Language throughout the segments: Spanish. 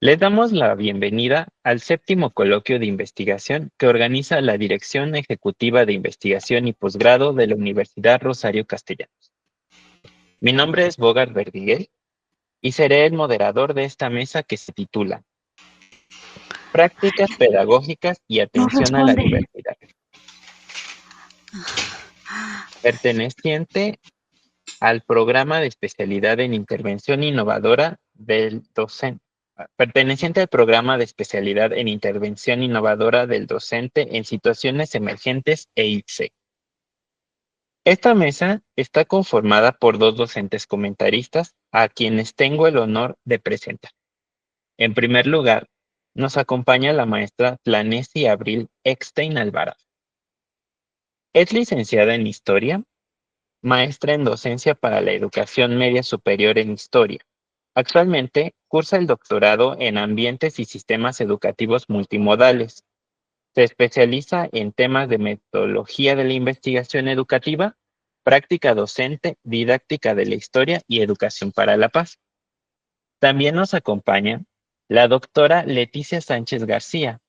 Les damos la bienvenida al séptimo coloquio de investigación que organiza la Dirección Ejecutiva de Investigación y Posgrado de la Universidad Rosario Castellanos. Mi nombre es Bogart Verdiguel y seré el moderador de esta mesa que se titula Prácticas Pedagógicas y No Atención a la responde. Diversidad, perteneciente al programa de especialidad en intervención innovadora del docente. Perteneciente al programa de especialidad en intervención innovadora del docente en situaciones emergentes e ITSE. Esta mesa está conformada por dos docentes comentaristas a quienes tengo el honor de presentar. En primer lugar, nos acompaña la maestra Tlanesi Abril Eckstein Alvarado. Es licenciada en Historia, maestra en docencia para la educación media superior en Historia. Actualmente cursa el doctorado en Ambientes y Sistemas Educativos Multimodales. Se especializa en temas de metodología de la investigación educativa, práctica docente, didáctica de la historia y educación para la paz. También nos acompaña la doctora Leticia Sánchez García.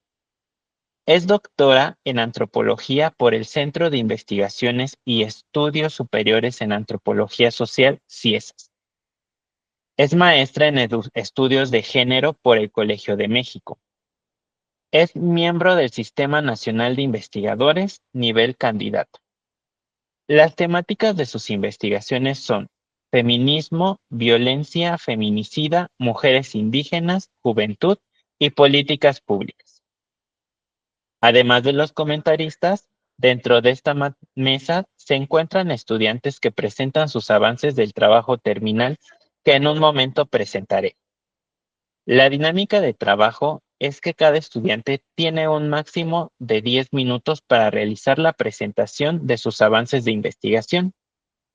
Es doctora en antropología por el Centro de Investigaciones y Estudios Superiores en Antropología Social, CIESAS. Es maestra en estudios de género por el Colegio de México. Es miembro del Sistema Nacional de Investigadores, nivel candidato. Las temáticas de sus investigaciones son feminismo, violencia feminicida, mujeres indígenas, juventud y políticas públicas. Además de los comentaristas, dentro de esta mesa se encuentran estudiantes que presentan sus avances del trabajo terminal que en un momento presentaré. La dinámica de trabajo es que cada estudiante tiene un máximo de 10 minutos para realizar la presentación de sus avances de investigación.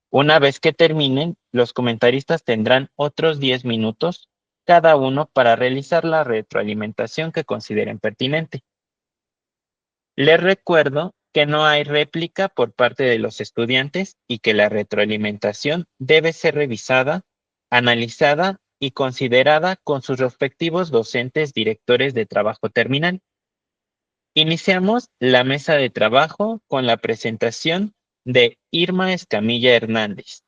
Una vez que terminen, los comentaristas tendrán otros 10 minutos cada uno para realizar la retroalimentación que consideren pertinente. Les recuerdo que no hay réplica por parte de los estudiantes y que la retroalimentación debe ser revisada, analizada y considerada con sus respectivos docentes directores de trabajo terminal. Iniciamos la mesa de trabajo con la presentación de Irma Escamilla Hernández,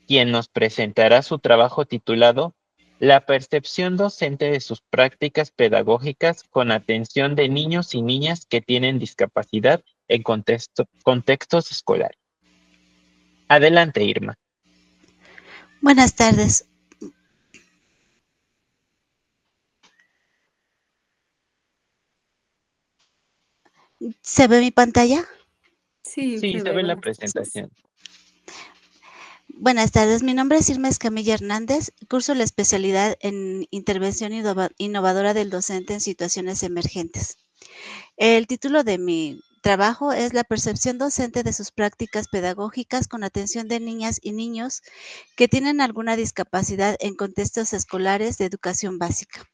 quien nos presentará su trabajo titulado La percepción docente de sus prácticas pedagógicas con atención de niños y niñas que tienen discapacidad en contextos escolares. Adelante, Irma. Buenas tardes. ¿Se ve mi pantalla? Sí, Sí, se se ve, ve la buenas tardes. presentación. Buenas tardes. Mi nombre es Irma Escamilla Hernández. Curso la especialidad en intervención innovadora del docente en situaciones emergentes. El título de mi trabajo es La percepción docente de sus prácticas pedagógicas con atención de niñas y niños que tienen alguna discapacidad en contextos escolares de educación básica.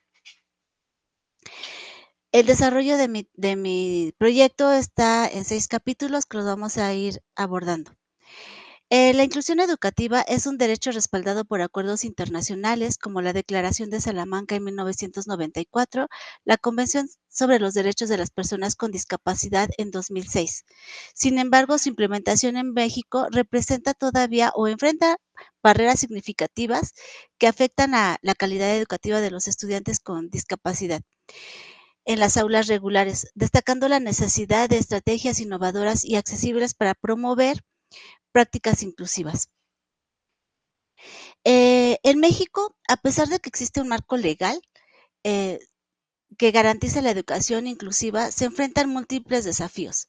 El desarrollo de mi proyecto está en 6 capítulos que los vamos a ir abordando. La inclusión educativa es un derecho respaldado por acuerdos internacionales como la Declaración de Salamanca en 1994, la Convención sobre los Derechos de las Personas con Discapacidad en 2006. Sin embargo, su implementación en México representa todavía o enfrenta barreras significativas que afectan a la calidad educativa de los estudiantes con discapacidad en las aulas regulares, destacando la necesidad de estrategias innovadoras y accesibles para promover prácticas inclusivas. En México, a pesar de que existe un marco legal eh, que garantiza la educación inclusiva, se enfrentan múltiples desafíos.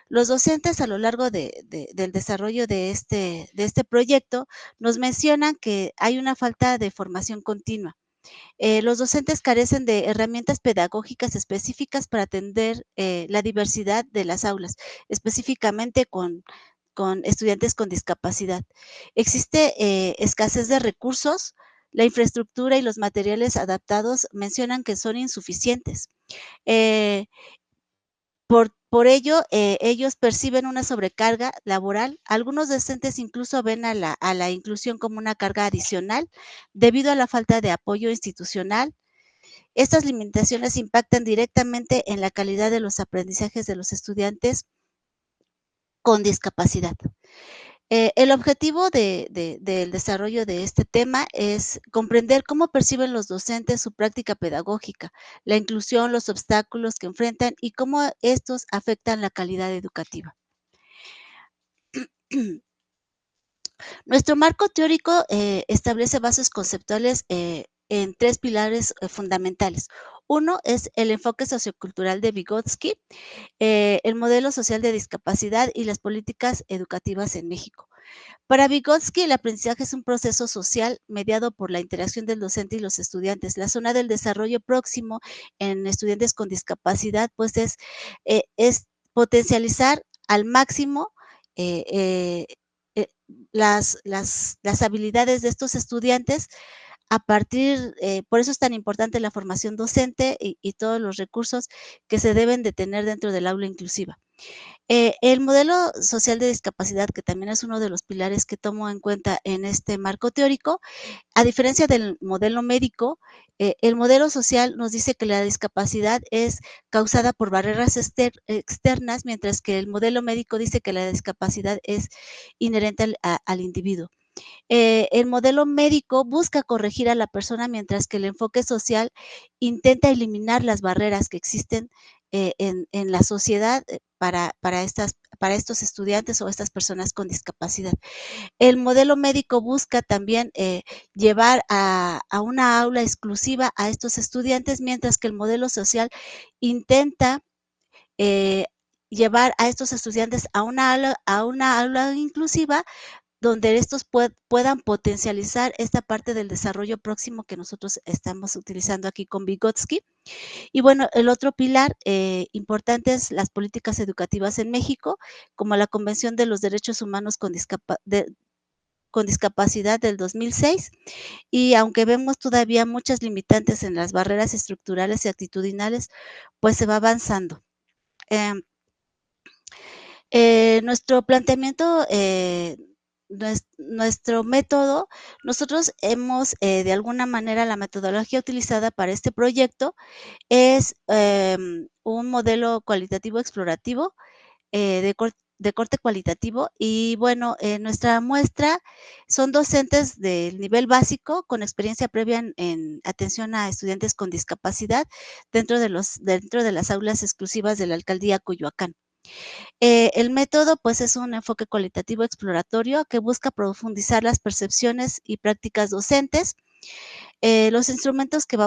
Los docentes a lo largo del desarrollo de este proyecto nos mencionan que hay una falta de formación continua. Los docentes carecen de herramientas pedagógicas específicas para atender la diversidad de las aulas, específicamente con estudiantes con discapacidad. Existe escasez de recursos, la infraestructura y los materiales adaptados mencionan que son insuficientes. Eh, por ello, ellos perciben una sobrecarga laboral. Algunos docentes incluso ven a la inclusión como una carga adicional debido a la falta de apoyo institucional Estas limitaciones impactan directamente en la calidad de los aprendizajes de los estudiantes con discapacidad. El objetivo del desarrollo de este tema es comprender cómo perciben los docentes su práctica pedagógica, la inclusión, los obstáculos que enfrentan y cómo estos afectan la calidad educativa. Nuestro marco teórico establece bases conceptuales en 3 pilares fundamentales. Uno es el enfoque sociocultural de Vygotsky, el modelo social de discapacidad y las políticas educativas en México. Para Vygotsky, el aprendizaje es un proceso social mediado por la interacción del docente y los estudiantes. La zona del desarrollo próximo en estudiantes con discapacidad, pues es potencializar al máximo las habilidades de estos estudiantes a partir, por eso es tan importante la formación docente y todos los recursos que se deben de tener dentro del aula inclusiva. El modelo social de discapacidad, que también es uno de los pilares que tomo en cuenta en este marco teórico, a diferencia del modelo médico, el modelo social nos dice que la discapacidad es causada por barreras externas, mientras que el modelo médico dice que la discapacidad es inherente al individuo. El modelo médico busca corregir a la persona, mientras que el enfoque social intenta eliminar las barreras que existen en la sociedad para estos estudiantes o estas personas con discapacidad. El modelo médico busca también llevar a una aula exclusiva a estos estudiantes, mientras que el modelo social intenta llevar a estos estudiantes a una aula inclusiva donde estos puedan potencializar esta parte del desarrollo próximo que nosotros estamos utilizando aquí con Vygotsky. Y bueno, el otro pilar importante es las políticas educativas en México, como la Convención de los Derechos Humanos con Discapacidad del 2006, y aunque vemos todavía muchas limitantes en las barreras estructurales y actitudinales, pues se va avanzando. Nuestro planteamiento, nuestro método, nosotros hemos, de alguna manera, la metodología utilizada para este proyecto es un modelo cualitativo explorativo de corte cualitativo y bueno, nuestra muestra son docentes del nivel básico con experiencia previa en atención a estudiantes con discapacidad dentro de las aulas exclusivas de la alcaldía Coyoacán. El método, pues, es un enfoque cualitativo exploratorio que busca profundizar las percepciones y prácticas docentes. Los instrumentos que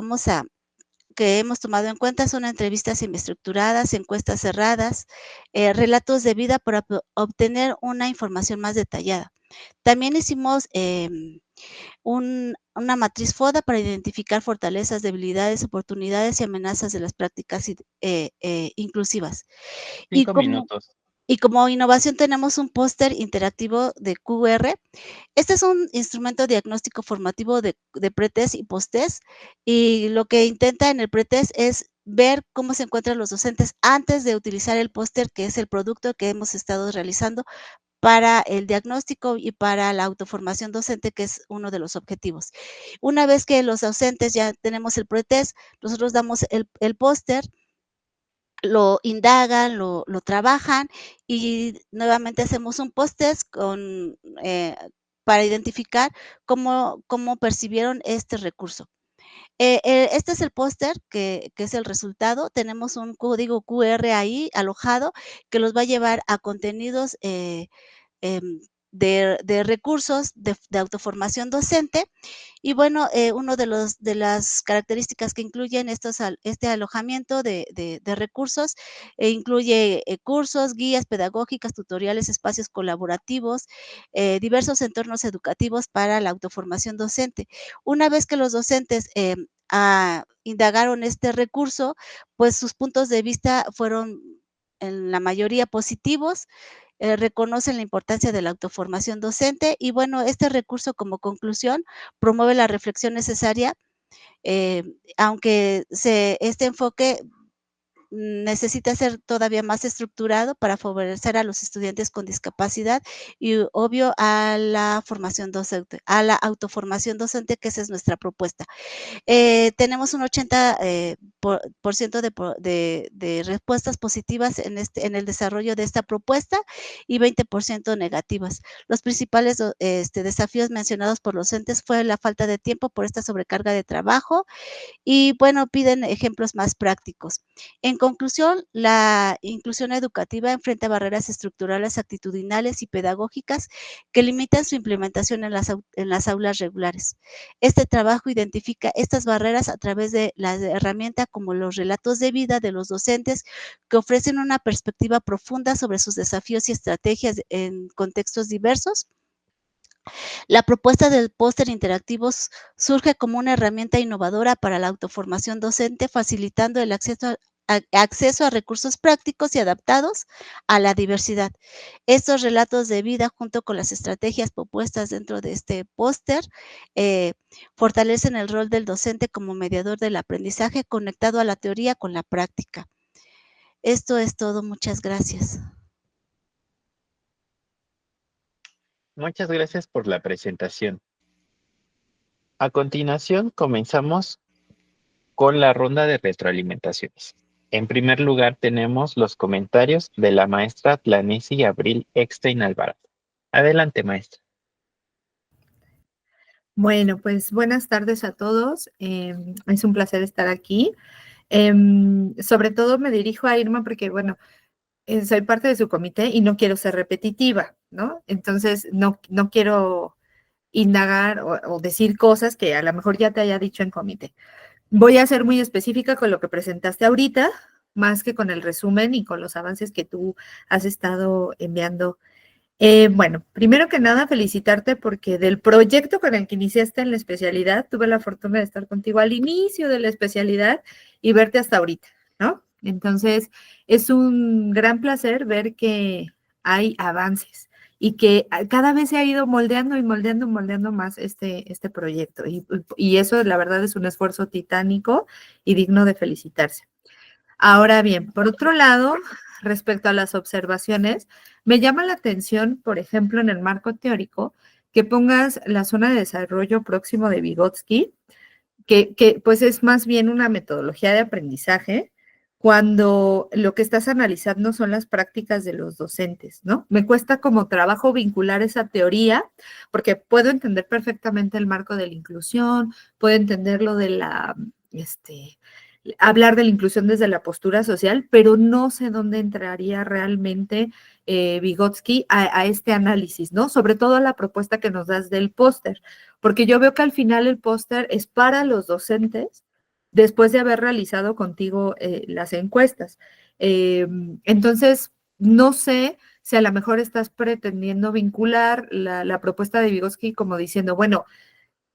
hemos tomado en cuenta son entrevistas semiestructuradas, encuestas cerradas, relatos de vida para obtener una información más detallada. También hicimos una matriz FODA para identificar fortalezas, debilidades, oportunidades y amenazas de las prácticas inclusivas. 5 minutos. Y como innovación tenemos un póster interactivo de QR. Este es un instrumento diagnóstico formativo de pretest y posttest, y lo que intenta en el pretest es ver cómo se encuentran los docentes antes de utilizar el póster, que es el producto que hemos estado realizando para el diagnóstico y para la autoformación docente, que es uno de los objetivos. Una vez que los docentes ya tenemos el pretest, nosotros damos el póster, lo indagan, lo trabajan y nuevamente hacemos un post-test para identificar cómo percibieron este recurso. Este es el póster que es el resultado. Tenemos un código QR ahí alojado que los va a llevar a contenidos de recursos de autoformación docente. Y bueno, uno de las características que incluyen este alojamiento de recursos, incluye cursos, guías pedagógicas, tutoriales, espacios colaborativos, diversos entornos educativos para la autoformación docente. Una vez que los docentes indagaron este recurso, pues sus puntos de vista fueron en la mayoría positivos. Reconocen la importancia de la autoformación docente y bueno, este recurso como conclusión promueve la reflexión necesaria, aunque este enfoque necesita ser todavía más estructurado para favorecer a los estudiantes con discapacidad y, obvio, a la formación docente, a la autoformación docente, que esa es nuestra propuesta. Tenemos un 80% de respuestas positivas en el desarrollo de esta propuesta y 20% negativas. Los principales desafíos mencionados por los entes fue la falta de tiempo por esta sobrecarga de trabajo y, bueno, piden ejemplos más prácticos. En conclusión, la inclusión educativa enfrenta barreras estructurales, actitudinales y pedagógicas que limitan su implementación en las aulas regulares. Este trabajo identifica estas barreras a través de la herramienta como los relatos de vida de los docentes, que ofrecen una perspectiva profunda sobre sus desafíos y estrategias en contextos diversos. La propuesta del póster interactivo surge como una herramienta innovadora para la autoformación docente, facilitando el acceso a recursos prácticos y adaptados a la diversidad. Estos relatos de vida, junto con las estrategias propuestas dentro de este póster, fortalecen el rol del docente como mediador del aprendizaje conectado a la teoría con la práctica. Esto es todo. Muchas gracias. Muchas gracias por la presentación. A continuación, comenzamos con la ronda de retroalimentaciones. En primer lugar, tenemos los comentarios de la maestra Tlanesi Abril Eckstein Alvarado. Adelante, maestra. Bueno, pues buenas tardes a todos. Es un placer estar aquí. Sobre todo me dirijo a Irma porque, bueno, soy parte de su comité y no quiero ser repetitiva, ¿no? Entonces, no quiero indagar o decir cosas que a lo mejor ya te haya dicho en comité. Voy a ser muy específica con lo que presentaste ahorita, más que con el resumen y con los avances que tú has estado enviando. Bueno, primero que nada, felicitarte porque del proyecto con el que iniciaste en la especialidad, tuve la fortuna de estar contigo al inicio de la especialidad y verte hasta ahorita, ¿no? Entonces, es un gran placer ver que hay avances y que cada vez se ha ido moldeando y moldeando más este proyecto. Y eso, la verdad, es un esfuerzo titánico y digno de felicitarse. Ahora bien, por otro lado, respecto a las observaciones, me llama la atención, por ejemplo, en el marco teórico, que pongas la zona de desarrollo próximo de Vygotsky, que pues es más bien una metodología de aprendizaje, cuando lo que estás analizando son las prácticas de los docentes, ¿no? Me cuesta como trabajo vincular esa teoría, porque puedo entender perfectamente el marco de la inclusión, puedo entender lo de hablar de la inclusión desde la postura social, pero no sé dónde entraría realmente Vygotsky a este análisis, ¿no? Sobre todo a la propuesta que nos das del póster, porque yo veo que al final el póster es para los docentes después de haber realizado contigo las encuestas. Entonces, no sé si a lo mejor estás pretendiendo vincular la propuesta de Vygotsky como diciendo, bueno,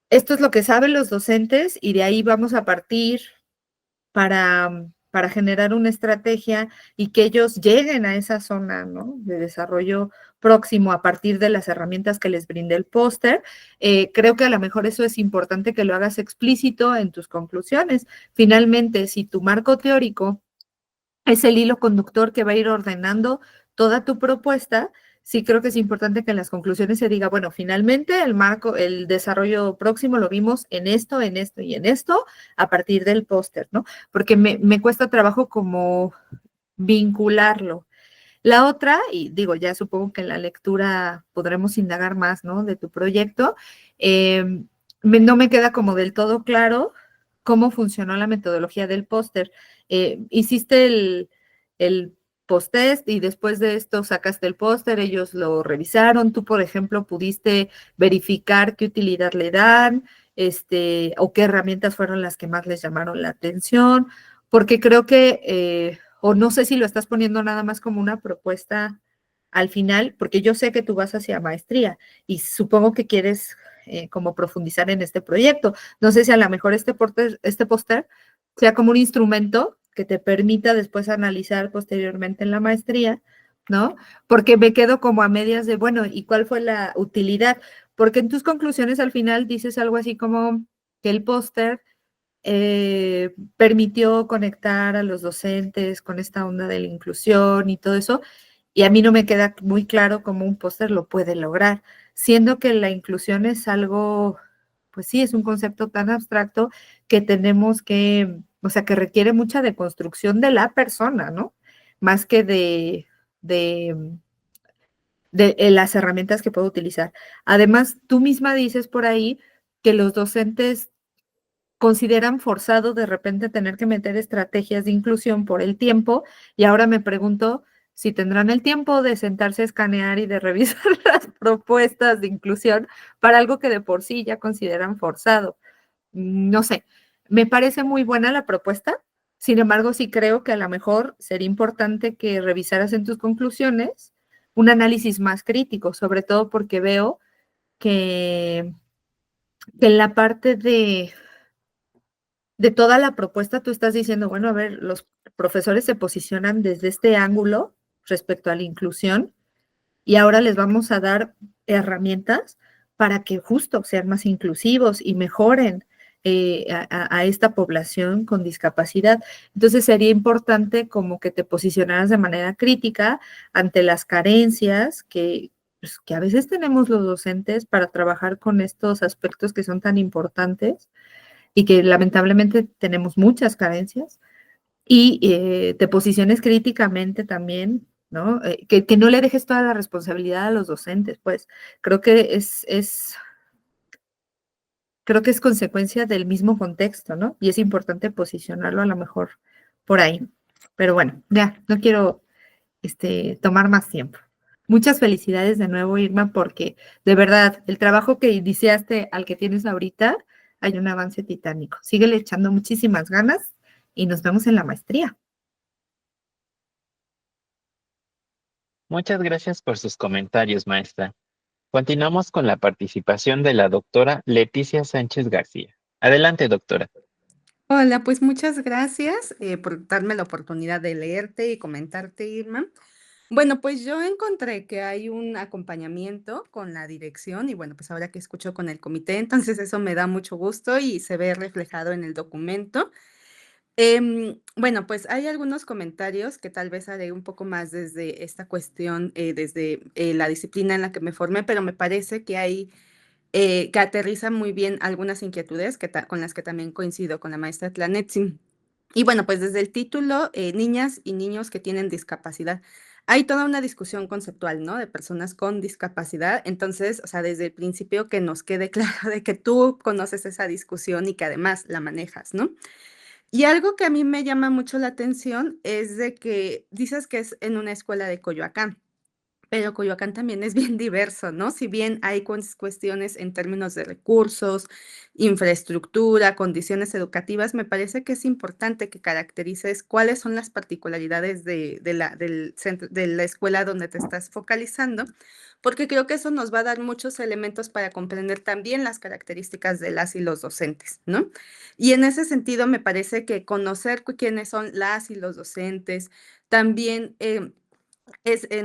esto es lo que saben los docentes y de ahí vamos a partir para generar una estrategia y que ellos lleguen a esa zona, ¿no?, de desarrollo próximo a partir de las herramientas que les brinde el póster. Creo que a lo mejor eso es importante que lo hagas explícito en tus conclusiones. Finalmente, si tu marco teórico es el hilo conductor que va a ir ordenando toda tu propuesta, sí creo que es importante que en las conclusiones se diga, bueno, finalmente el desarrollo próximo lo vimos en esto y en esto a partir del póster, ¿no? Porque me cuesta trabajo como vincularlo. La otra, y digo, ya supongo que en la lectura podremos indagar más, ¿no?, de tu proyecto, no me queda como del todo claro cómo funcionó la metodología del póster. Hiciste el post-test y después de esto sacaste el póster, ellos lo revisaron, tú, por ejemplo, pudiste verificar qué utilidad le dan, o qué herramientas fueron las que más les llamaron la atención, porque creo que, o no sé si lo estás poniendo nada más como una propuesta al final, porque yo sé que tú vas hacia maestría y supongo que quieres como profundizar en este proyecto. No sé si a lo mejor este póster sea como un instrumento que te permita después analizar posteriormente en la maestría, ¿no? Porque me quedo como a medias de, bueno, ¿y cuál fue la utilidad? Porque en tus conclusiones al final dices algo así como que el póster permitió conectar a los docentes con esta onda de la inclusión y todo eso, y a mí no me queda muy claro cómo un póster lo puede lograr, siendo que la inclusión es algo, pues sí, es un concepto tan abstracto que tenemos que, o sea, que requiere mucha deconstrucción de la persona, ¿no? Más que de las herramientas que puedo utilizar. Además, tú misma dices por ahí que los docentes consideran forzado de repente tener que meter estrategias de inclusión por el tiempo, y ahora me pregunto si tendrán el tiempo de sentarse a escanear y de revisar las propuestas de inclusión para algo que de por sí ya consideran forzado. No sé, me parece muy buena la propuesta, sin embargo, sí creo que a lo mejor sería importante que revisaras en tus conclusiones un análisis más crítico, sobre todo porque veo que, que en la parte de toda la propuesta tú estás diciendo, bueno, a ver, los profesores se posicionan desde este ángulo respecto a la inclusión y ahora les vamos a dar herramientas para que justo sean más inclusivos y mejoren a esta población con discapacidad. Entonces sería importante como que te posicionaras de manera crítica ante las carencias pues, que a veces tenemos los docentes para trabajar con estos aspectos que son tan importantes y que lamentablemente tenemos muchas carencias, y te posiciones críticamente también, ¿no? Que no le dejes toda la responsabilidad a los docentes, pues creo que creo que es consecuencia del mismo contexto, ¿no? Y es importante posicionarlo a lo mejor por ahí. Pero bueno, ya, no quiero tomar más tiempo. Muchas felicidades de nuevo, Irma, porque de verdad, el trabajo que iniciaste al que tienes ahorita, hay un avance titánico. Síguele echando muchísimas ganas y nos vemos en la maestría. Muchas gracias por sus comentarios, maestra. Continuamos con la participación de la doctora Leticia Sánchez García. Adelante, doctora. Hola, pues muchas gracias por darme la oportunidad de leerte y comentarte, Irma. Bueno, pues yo encontré que hay un acompañamiento con la dirección y bueno, pues ahora que escucho con el comité, entonces eso me da mucho gusto y se ve reflejado en el documento. Bueno, pues hay algunos comentarios que tal vez haré un poco más desde esta cuestión, desde la disciplina en la que me formé, pero me parece que hay que aterriza muy bien algunas inquietudes con las que también coincido con la maestra Tlanetzi. Y bueno, pues desde el título, niñas y niños que tienen discapacidad. Hay toda una discusión conceptual, ¿no? De personas con discapacidad. Entonces, o sea, desde el principio que nos quede claro de que tú conoces esa discusión y que además la manejas, ¿no? Y algo que a mí me llama mucho la atención es de que dices que es en una escuela de Coyoacán. Pero Coyoacán también es bien diverso, ¿no? Si bien hay cuestiones en términos de recursos, infraestructura, condiciones educativas, me parece que es importante que caracterices cuáles son las particularidades de la escuela donde te estás focalizando, porque creo que eso nos va a dar muchos elementos para comprender también las características de las y los docentes, ¿no? Y en ese sentido, me parece que conocer quiénes son las y los docentes, también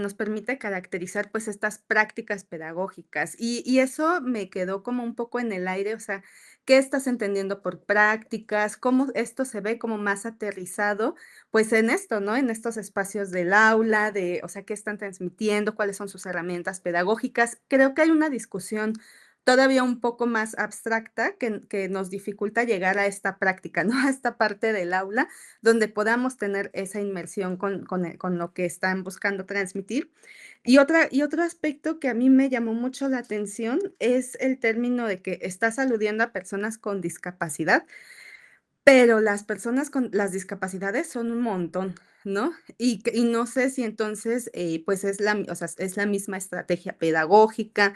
nos permite caracterizar pues estas prácticas pedagógicas y eso me quedó como un poco en el aire, o sea, ¿qué estás entendiendo por prácticas? ¿Cómo esto se ve como más aterrizado pues en esto, ¿no? En estos espacios del aula, o sea, ¿qué están transmitiendo? ¿Cuáles son sus herramientas pedagógicas? Creo que hay una discusión todavía un poco más abstracta que nos dificulta llegar a esta práctica, ¿no? A esta parte del aula donde podamos tener esa inmersión con lo que están buscando transmitir. Y otro aspecto que a mí me llamó mucho la atención es el término de que estás aludiendo a personas con discapacidad, pero las personas con las discapacidades son un montón, ¿no? Y no sé si entonces, pues o sea, es la misma estrategia pedagógica,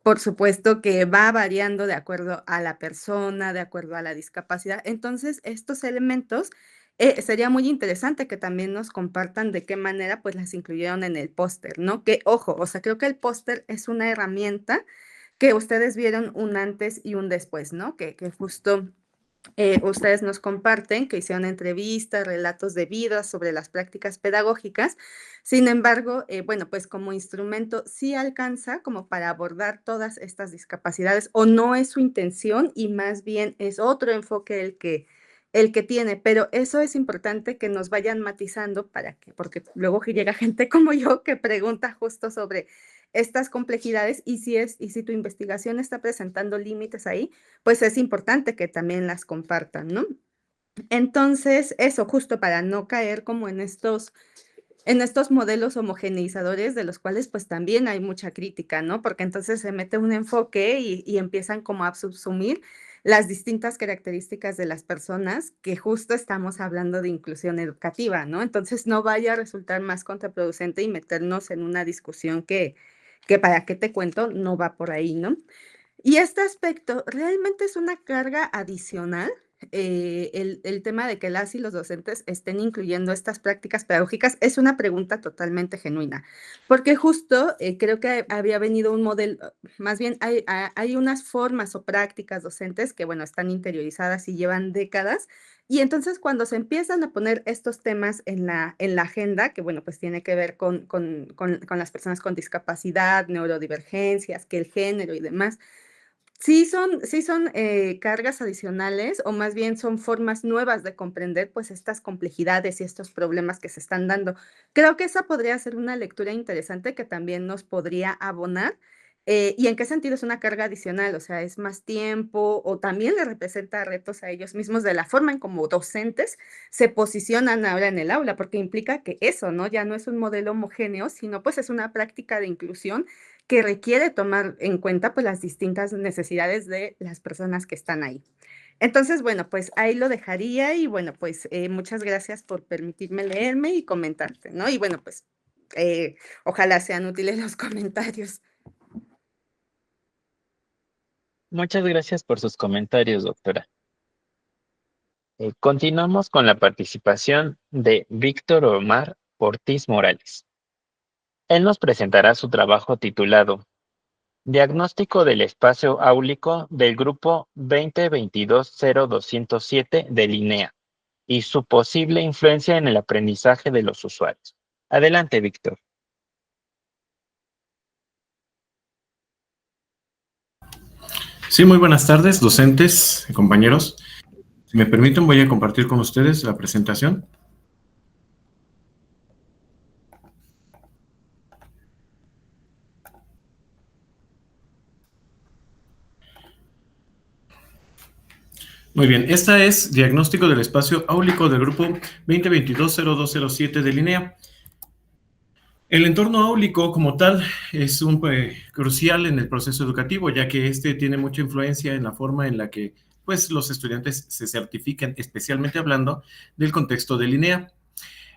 por supuesto que va variando de acuerdo a la persona, de acuerdo a la discapacidad. Entonces, estos elementos, sería muy interesante que también nos compartan de qué manera, pues, las incluyeron en el póster, ¿no? Que, ojo, o sea, creo que el póster es una herramienta que ustedes vieron un antes y un después, ¿no? Que justo ustedes nos comparten que hicieron entrevistas, relatos de vida sobre las prácticas pedagógicas. Sin embargo, bueno, pues como instrumento sí alcanza como para abordar todas estas discapacidades o no es su intención y más bien es otro enfoque el que tiene, pero eso es importante que nos vayan matizando para que, porque luego que llega gente como yo que pregunta justo sobre estas complejidades y si tu investigación está presentando límites ahí, pues es importante que también las compartan, ¿no? Entonces, eso justo para no caer como en estos modelos homogeneizadores de los cuales pues también hay mucha crítica, ¿no? Porque entonces se mete un enfoque y empiezan como a subsumir las distintas características de las personas que justo estamos hablando de inclusión educativa, ¿no? Entonces no vaya a resultar más contraproducente y meternos en una discusión que para qué te cuento no va por ahí, ¿no? Y este aspecto realmente es una carga adicional, el tema de que las y los docentes estén incluyendo estas prácticas pedagógicas es una pregunta totalmente genuina, porque justo creo que había venido un modelo, más bien hay unas formas o prácticas docentes que, bueno, están interiorizadas y llevan décadas, y entonces cuando se empiezan a poner estos temas en la agenda, que, bueno, pues tiene que ver con las personas con discapacidad, neurodivergencias, que el género y demás, sí son cargas adicionales o más bien son formas nuevas de comprender pues estas complejidades y estos problemas que se están dando. Creo que esa podría ser una lectura interesante que también nos podría abonar. ¿Y en qué sentido es una carga adicional? O sea, ¿es más tiempo o también le representa retos a ellos mismos de la forma en como docentes se posicionan ahora en el aula? Porque implica que eso, ¿no? Ya no es un modelo homogéneo, sino pues es una práctica de inclusión que requiere tomar en cuenta pues las distintas necesidades de las personas que están ahí. Entonces, bueno, pues ahí lo dejaría y bueno, pues muchas gracias por permitirme leerme y comentarte, ¿no? Y bueno, pues ojalá sean útiles los comentarios. Muchas gracias por sus comentarios, doctora. Continuamos con la participación de Víctor Omar Ortiz Morales. Él nos presentará su trabajo titulado Diagnóstico del espacio áulico del grupo 2022-0207 de Linea y su posible influencia en el aprendizaje de los usuarios. Adelante, Víctor. Sí, muy buenas tardes, docentes y compañeros. Si me permiten, voy a compartir con ustedes la presentación. Muy bien, esta es diagnóstico del espacio áulico del grupo 2022-0207 de Linea. El entorno áulico como tal es crucial en el proceso educativo, ya que este tiene mucha influencia en la forma en la que pues, los estudiantes se certifican, especialmente hablando del contexto de Linea.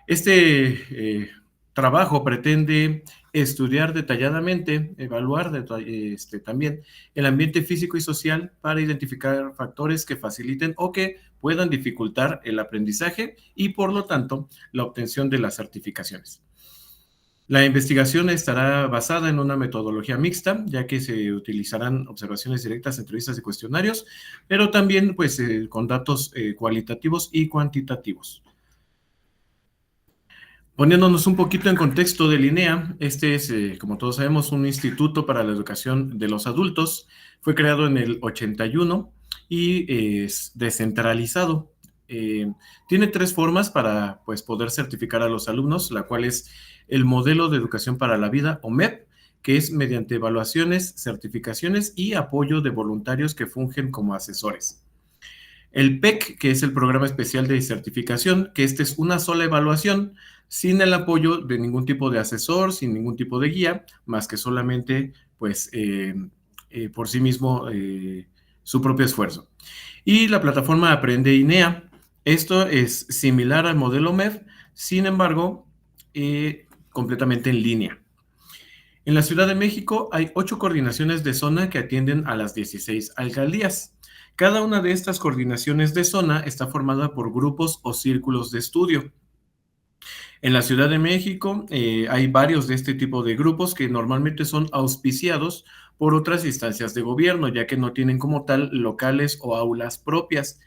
Este trabajo pretende estudiar detalladamente, evaluar también el ambiente físico y social para identificar factores que faciliten o que puedan dificultar el aprendizaje y, por lo tanto, la obtención de las certificaciones. La investigación estará basada en una metodología mixta, ya que se utilizarán observaciones directas, entrevistas y cuestionarios, pero también pues, con datos cualitativos y cuantitativos. Poniéndonos un poquito en contexto de Linea, este es, como todos sabemos, un instituto para la educación de los adultos. Fue creado en el 81 y es descentralizado. Tiene tres formas para pues, poder certificar a los alumnos, la cual es el Modelo de Educación para la Vida, o MEP, que es mediante evaluaciones, certificaciones y apoyo de voluntarios que fungen como asesores. El PEC, que es el Programa Especial de Certificación, que este es una sola evaluación, sin el apoyo de ningún tipo de asesor, sin ningún tipo de guía, más que solamente, pues, por sí mismo, su propio esfuerzo. Y la plataforma Aprende INEA. Esto es similar al modelo MEF, sin embargo, completamente en línea. En la Ciudad de México hay 8 coordinaciones de zona que atienden a las 16 alcaldías. Cada una de estas coordinaciones de zona está formada por grupos o círculos de estudio. En la Ciudad de México hay varios de este tipo de grupos que normalmente son auspiciados por otras instancias de gobierno, ya que no tienen como tal locales o aulas propias.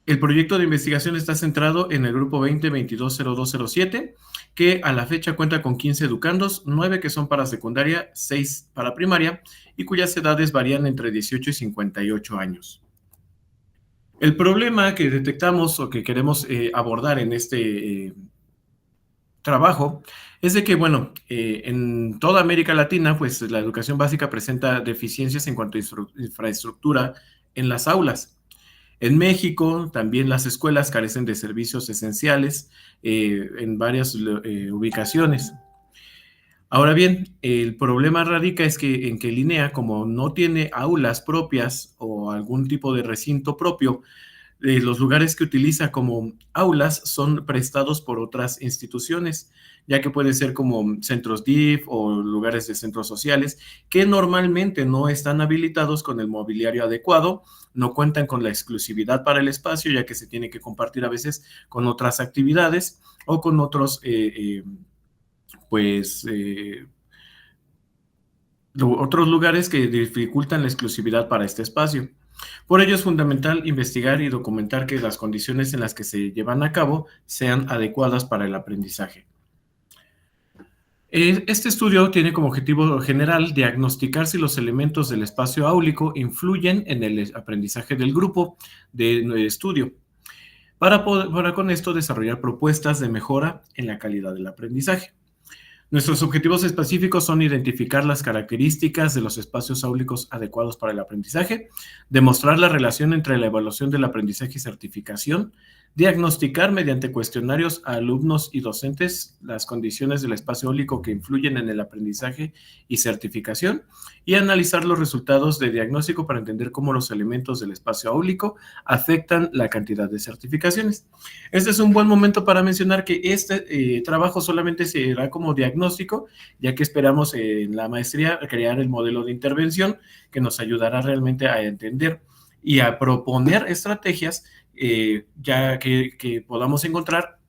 El proyecto de investigación está centrado en el grupo 2022-0207, que a la fecha cuenta con 15 educandos, 9 que son para secundaria, 6 para primaria, y cuyas edades varían entre 18 y 58 años. El problema que detectamos o que queremos abordar en este trabajo es de que, bueno, en toda América Latina, pues la educación básica presenta deficiencias en cuanto a infraestructura en las aulas. En México, también las escuelas carecen de servicios esenciales en varias ubicaciones. Ahora bien, el problema radica en que el INEA, como no tiene aulas propias o algún tipo de recinto propio, los lugares que utiliza como aulas son prestados por otras instituciones, ya que puede ser como centros DIF o lugares de centros sociales, que normalmente no están habilitados con el mobiliario adecuado, no cuentan con la exclusividad para el espacio, ya que se tiene que compartir a veces con otras actividades o con otros, otros lugares que dificultan la exclusividad para este espacio. Por ello es fundamental investigar y documentar que las condiciones en las que se llevan a cabo sean adecuadas para el aprendizaje. Este estudio tiene como objetivo general diagnosticar si los elementos del espacio áulico influyen en el aprendizaje del grupo de estudio, para con esto desarrollar propuestas de mejora en la calidad del aprendizaje. Nuestros objetivos específicos son identificar las características de los espacios áulicos adecuados para el aprendizaje, demostrar la relación entre la evaluación del aprendizaje y certificación, diagnosticar mediante cuestionarios a alumnos y docentes las condiciones del espacio áulico que influyen en el aprendizaje y certificación, y analizar los resultados de diagnóstico para entender cómo los elementos del espacio áulico afectan la cantidad de certificaciones. Este es un buen momento para mencionar que este trabajo solamente será como diagnóstico, ya que esperamos en la maestría crear el modelo de intervención que nos ayudará realmente a entender y a proponer estrategias ya que podamos encontrar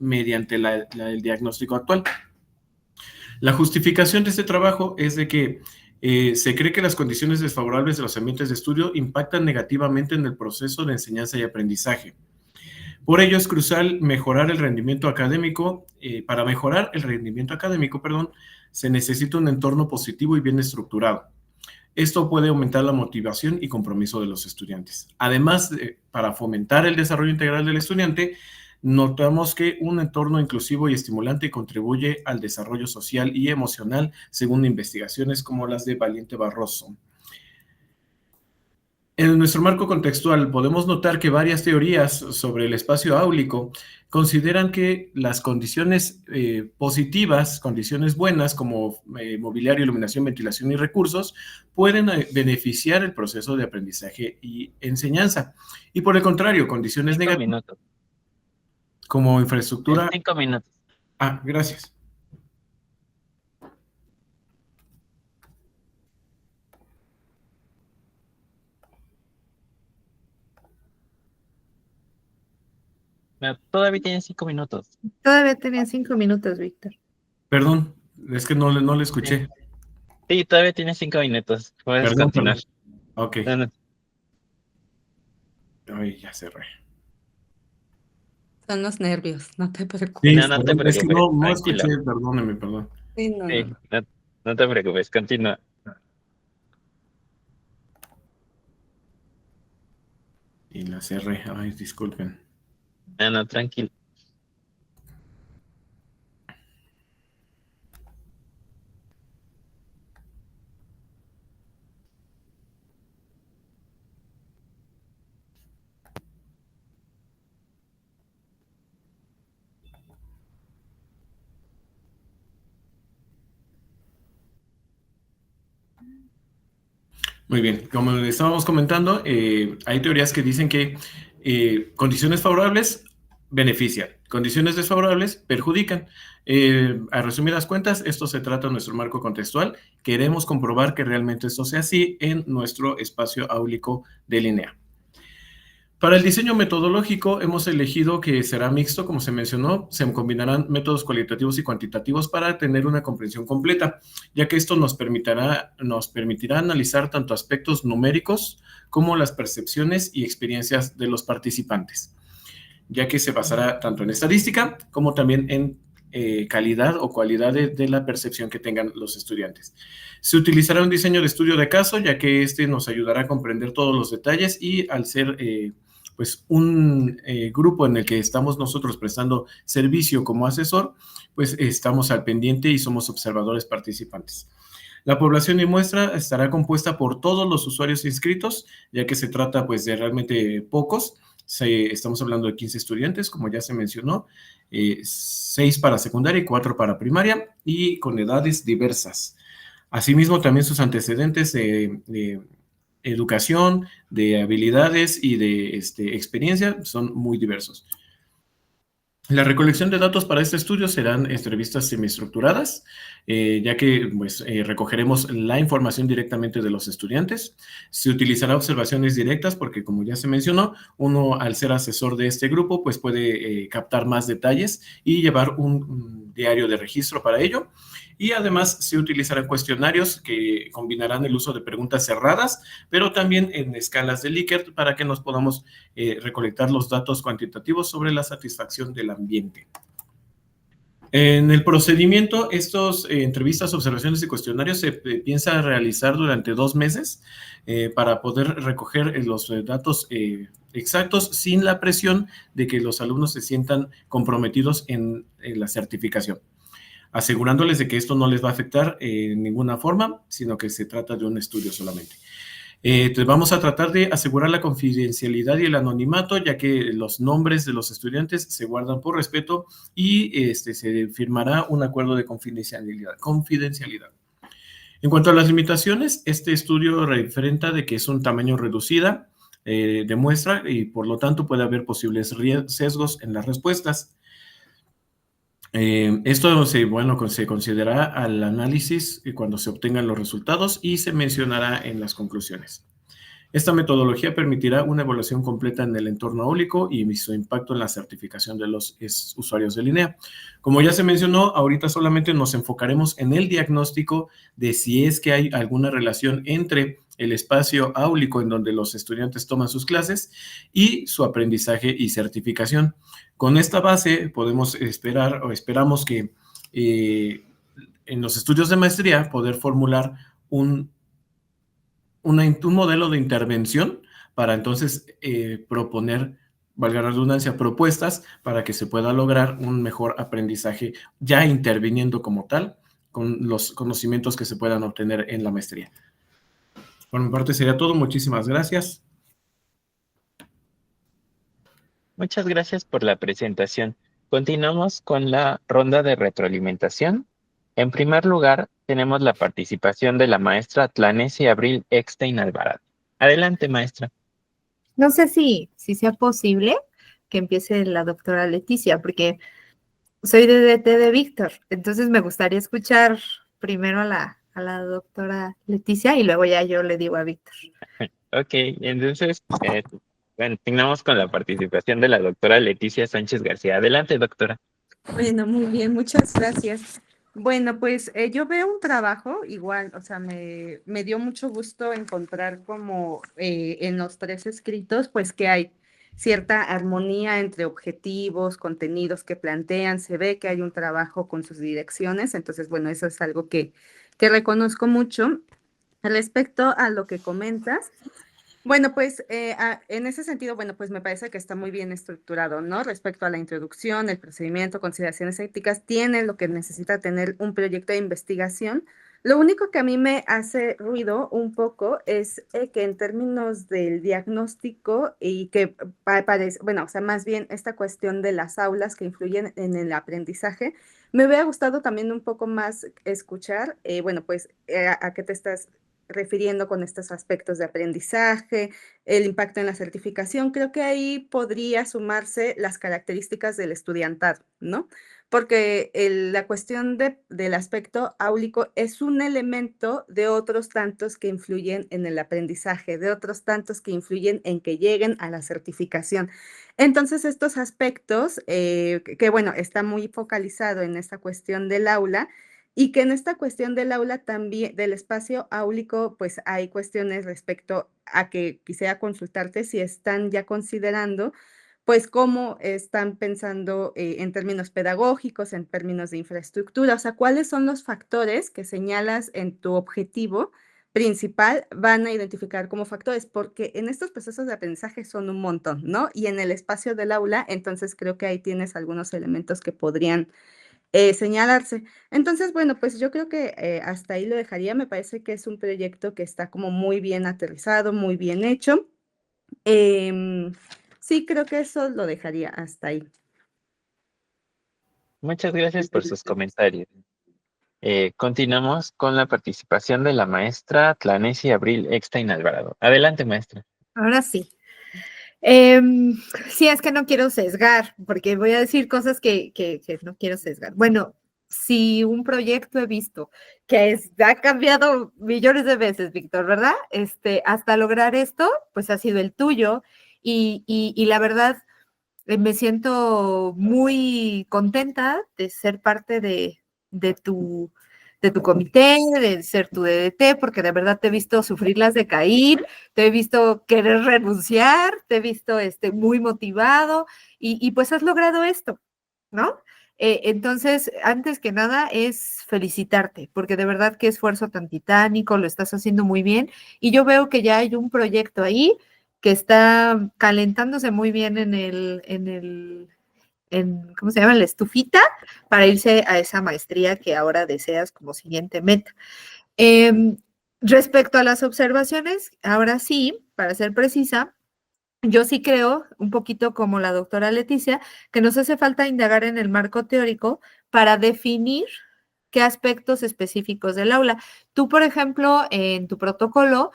mediante el diagnóstico actual. La justificación de este trabajo es de que se cree que las condiciones desfavorables de los ambientes de estudio impactan negativamente en el proceso de enseñanza y aprendizaje. Por ello es crucial mejorar el rendimiento académico. Para mejorar el rendimiento académico, se necesita un entorno positivo y bien estructurado. Esto puede aumentar la motivación y compromiso de los estudiantes. Además, para fomentar el desarrollo integral del estudiante, notamos que un entorno inclusivo y estimulante contribuye al desarrollo social y emocional, según investigaciones como las de Valiente Barroso. En nuestro marco contextual podemos notar que varias teorías sobre el espacio áulico consideran que las condiciones positivas, condiciones buenas como mobiliario, iluminación, ventilación y recursos pueden beneficiar el proceso de aprendizaje y enseñanza. Y por el contrario, condiciones negativas como infraestructura... 5 minutos. Ah, gracias. Todavía tienen 5 minutos. Todavía tenían 5 minutos, Víctor. Perdón, es que no le escuché. Sí, todavía tienes 5 minutos. Puedes continuar. Ok. No. Ay, ya cerré. Son los nervios, no te preocupes. Sí, No te preocupes. Es que no Tranquilo. escuché, perdóneme. Sí, no. Sí, no te preocupes, continúa. Y la cerré. Ay, disculpen. No, tranquilo. Muy bien, como estábamos comentando, hay teorías que dicen que condiciones favorables benefician, condiciones desfavorables perjudican. A resumidas cuentas, esto se trata de nuestro marco contextual. Queremos comprobar que realmente esto sea así en nuestro espacio áulico de INEA. Para el diseño metodológico hemos elegido que será mixto, como se mencionó, se combinarán métodos cualitativos y cuantitativos para tener una comprensión completa, ya que esto nos permitirá analizar tanto aspectos numéricos como las percepciones y experiencias de los participantes, ya que se basará tanto en estadística como también en calidad o cualidad de la percepción que tengan los estudiantes. Se utilizará un diseño de estudio de caso, ya que este nos ayudará a comprender todos los detalles y al ser pues un grupo en el que estamos nosotros prestando servicio como asesor, pues estamos al pendiente y somos observadores participantes. La población de muestra estará compuesta por todos los usuarios inscritos, ya que se trata pues de realmente pocos. Estamos hablando de 15 estudiantes, como ya se mencionó, 6 para secundaria y 4 para primaria, y con edades diversas. Asimismo, también sus antecedentes de educación, de habilidades y de experiencia son muy diversos. La recolección de datos para este estudio serán entrevistas semiestructuradas, ya que pues, recogeremos la información directamente de los estudiantes. Se utilizará observaciones directas porque, como ya se mencionó, uno al ser asesor de este grupo pues puede captar más detalles y llevar un diario de registro para ello. Y además se utilizarán cuestionarios que combinarán el uso de preguntas cerradas, pero también en escalas de Likert para que nos podamos recolectar los datos cuantitativos sobre la satisfacción del ambiente. En el procedimiento, estas entrevistas, observaciones y cuestionarios se piensa realizar durante 2 meses para poder recoger los datos exactos sin la presión de que los alumnos se sientan comprometidos en la certificación, asegurándoles de que esto no les va a afectar en ninguna forma, sino que se trata de un estudio solamente. Vamos a tratar de asegurar la confidencialidad y el anonimato, ya que los nombres de los estudiantes se guardan por respeto y se firmará un acuerdo de confidencialidad. En cuanto a las limitaciones, este estudio referenta de que es un tamaño reducida de muestra y por lo tanto puede haber posibles sesgos en las respuestas. Esto se considerará al análisis cuando se obtengan los resultados y se mencionará en las conclusiones. Esta metodología permitirá una evaluación completa en el entorno áulico y su impacto en la certificación de los usuarios de Linea. Como ya se mencionó, ahorita solamente nos enfocaremos en el diagnóstico de si es que hay alguna relación entre el espacio áulico en donde los estudiantes toman sus clases y su aprendizaje y certificación. Con esta base podemos esperar o esperamos que en los estudios de maestría poder formular un modelo de intervención para entonces proponer, valga la redundancia, propuestas para que se pueda lograr un mejor aprendizaje ya interviniendo como tal con los conocimientos que se puedan obtener en la maestría. Por mi parte sería todo. Muchísimas gracias. Muchas gracias por la presentación. Continuamos con la ronda de retroalimentación. En primer lugar, tenemos la participación de la maestra Tlanesi Abril Eckstein Alvarado. Adelante, maestra. No sé si sea posible que empiece la doctora Leticia, porque soy de DT de Víctor, entonces me gustaría escuchar primero a la doctora Leticia y luego ya yo le digo a Víctor. Ok, entonces, continuamos con la participación de la doctora Leticia Sánchez García. Adelante, doctora. Bueno, muy bien, muchas gracias. Bueno, pues yo veo un trabajo igual, o sea, me dio mucho gusto encontrar como en los 3 escritos, pues que hay cierta armonía entre objetivos, contenidos que plantean, se ve que hay un trabajo con sus direcciones, entonces, bueno, eso es algo que reconozco mucho. Respecto a lo que comentas, bueno, pues en ese sentido, bueno, pues me parece que está muy bien estructurado, ¿no? Respecto a la introducción, el procedimiento, consideraciones éticas, tiene lo que necesita tener un proyecto de investigación. Lo único que a mí me hace ruido un poco es que en términos del diagnóstico y que parece, bueno, o sea, más bien esta cuestión de las aulas que influyen en el aprendizaje, me hubiera gustado también un poco más escuchar, bueno, pues a qué te estás refiriendo con estos aspectos de aprendizaje, el impacto en la certificación, creo que ahí podría sumarse las características del estudiantado, ¿no? Porque la cuestión del aspecto áulico es un elemento de otros tantos que influyen en el aprendizaje, de otros tantos que influyen en que lleguen a la certificación. Entonces, estos aspectos, que bueno, está muy focalizado en esta cuestión del aula, y que en esta cuestión del aula también, del espacio áulico, pues hay cuestiones respecto a que quisiera consultarte si están ya considerando, pues cómo están pensando en términos pedagógicos, en términos de infraestructura, o sea, cuáles son los factores que señalas en tu objetivo principal van a identificar como factores, porque en estos procesos de aprendizaje son un montón, ¿no? Y en el espacio del aula, entonces creo que ahí tienes algunos elementos que podrían señalarse. Entonces, bueno, pues yo creo que hasta ahí lo dejaría. Me parece que es un proyecto que está como muy bien aterrizado, muy bien hecho. Sí, creo que eso lo dejaría hasta ahí. Muchas gracias por sus comentarios. Continuamos con la participación de la maestra Tlanesi Abril Eckstein Alvarado. Adelante, maestra. Ahora sí. Sí, es que no quiero sesgar, porque voy a decir cosas que no quiero sesgar. Bueno, si un proyecto he visto que ha cambiado millones de veces, Víctor, ¿verdad? Hasta lograr esto, pues ha sido el tuyo. Y la verdad, me siento muy contenta de ser parte de tu comité, de ser tu DDT, porque de verdad te he visto sufrirlas de caer, te he visto querer renunciar, te he visto muy motivado y pues has logrado esto, ¿no? Entonces, antes que nada es felicitarte, porque de verdad qué esfuerzo tan titánico, lo estás haciendo muy bien y yo veo que ya hay un proyecto ahí que está calentándose muy bien ¿cómo se llama? En la estufita para irse a esa maestría que ahora deseas como siguiente meta. Respecto a las observaciones, ahora sí, para ser precisa, yo sí creo, un poquito como la doctora Leticia, que nos hace falta indagar en el marco teórico para definir qué aspectos específicos del aula. Tú, por ejemplo, en tu protocolo,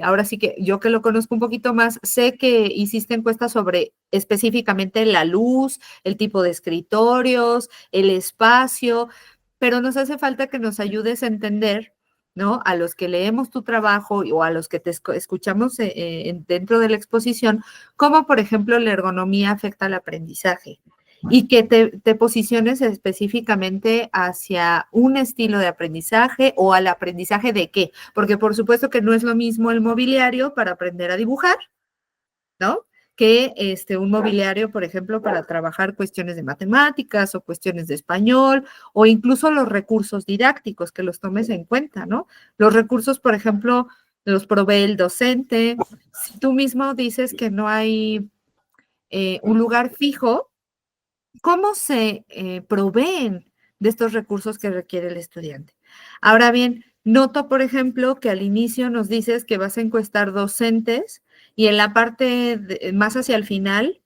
ahora sí que yo que lo conozco un poquito más, sé que hiciste encuestas sobre específicamente la luz, el tipo de escritorios, el espacio, pero nos hace falta que nos ayudes a entender, ¿no? A los que leemos tu trabajo o a los que te escuchamos dentro de la exposición, cómo, por ejemplo, la ergonomía afecta al aprendizaje y que te posiciones específicamente hacia un estilo de aprendizaje o al aprendizaje de qué, porque por supuesto que no es lo mismo el mobiliario para aprender a dibujar, ¿no? Que un mobiliario, por ejemplo, para trabajar cuestiones de matemáticas o cuestiones de español o incluso los recursos didácticos, que los tomes en cuenta, ¿no? Los recursos, por ejemplo, los provee el docente. Si tú mismo dices que no hay un lugar fijo, ¿cómo se proveen de estos recursos que requiere el estudiante? Ahora bien, noto, por ejemplo, que al inicio nos dices que vas a encuestar docentes y en la parte más hacia el final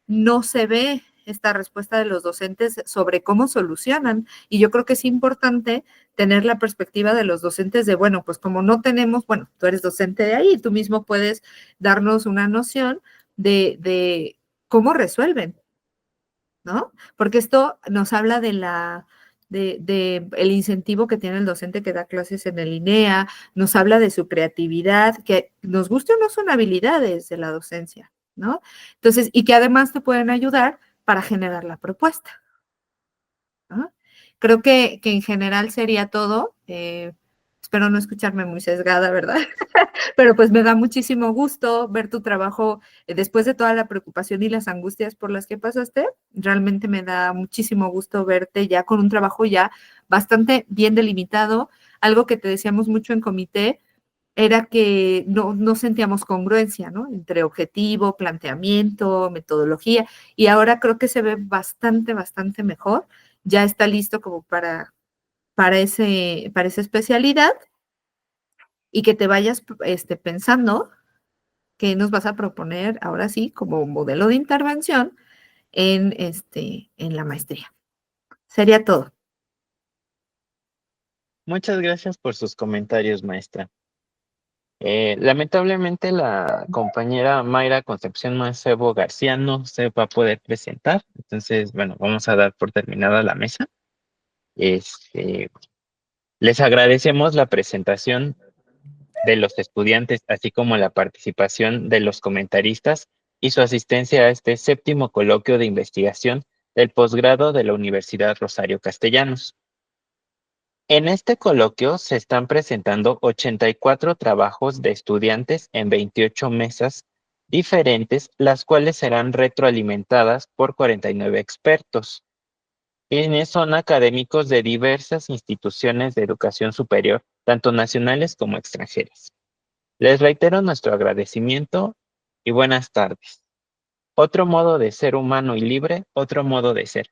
no se ve esta respuesta de los docentes sobre cómo solucionan. Y yo creo que es importante tener la perspectiva de los docentes de, bueno, pues como no tenemos, bueno, tú eres docente de ahí, tú mismo puedes darnos una noción de cómo resuelven, ¿no? Porque esto nos habla de el incentivo que tiene el docente que da clases en el INEA, nos habla de su creatividad, que nos guste o no son habilidades de la docencia, ¿no? Entonces, y que además te pueden ayudar para generar la propuesta, ¿no? Creo que en general sería todo. Espero no escucharme muy sesgada, ¿verdad? Pero pues me da muchísimo gusto ver tu trabajo después de toda la preocupación y las angustias por las que pasaste. Realmente me da muchísimo gusto verte ya con un trabajo ya bastante bien delimitado. Algo que te decíamos mucho en comité era que no sentíamos congruencia, ¿no? Entre objetivo, planteamiento, metodología, y ahora creo que se ve bastante, bastante mejor. Ya está listo como para esa especialidad y que te vayas pensando qué nos vas a proponer ahora sí como modelo de intervención en la maestría. Sería todo. Muchas gracias por sus comentarios, maestra. Lamentablemente la compañera Mayra Concepción Mancebo García no se va a poder presentar, entonces, bueno, vamos a dar por terminada la mesa. Les agradecemos la presentación de los estudiantes, así como la participación de los comentaristas y su asistencia a este séptimo coloquio de investigación del posgrado de la Universidad Rosario Castellanos. En este coloquio se están presentando 84 trabajos de estudiantes en 28 mesas diferentes, las cuales serán retroalimentadas por 49 expertos, quienes son académicos de diversas instituciones de educación superior tanto nacionales como extranjeras. Les reitero nuestro agradecimiento y buenas tardes. Otro modo de ser humano y libre, otro modo de ser.